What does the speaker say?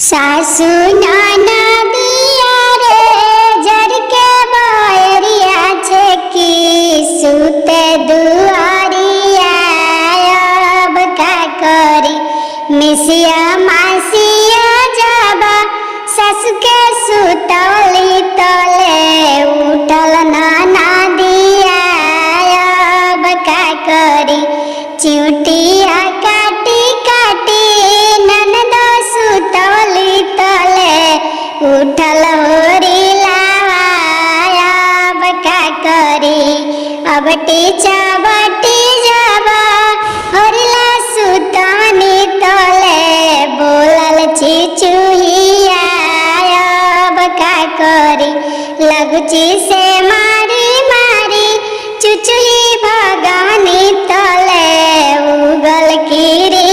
सासू ननदिया रे जर के बहरिया छे की सुते दुआरिया अब का करी मिसिया मासिया जब ससु के सुतली तले उठल ननदिया अब का करी चिउटिया काटी काटी ननद सुतली तले उठल होरी लावा अब का करी अबटी चबटी जब होरिला सुतनी तले बोलल चिचुहिया अब का करी लगुची से मारी मारी चुचुही भगानी तले उगल कीरी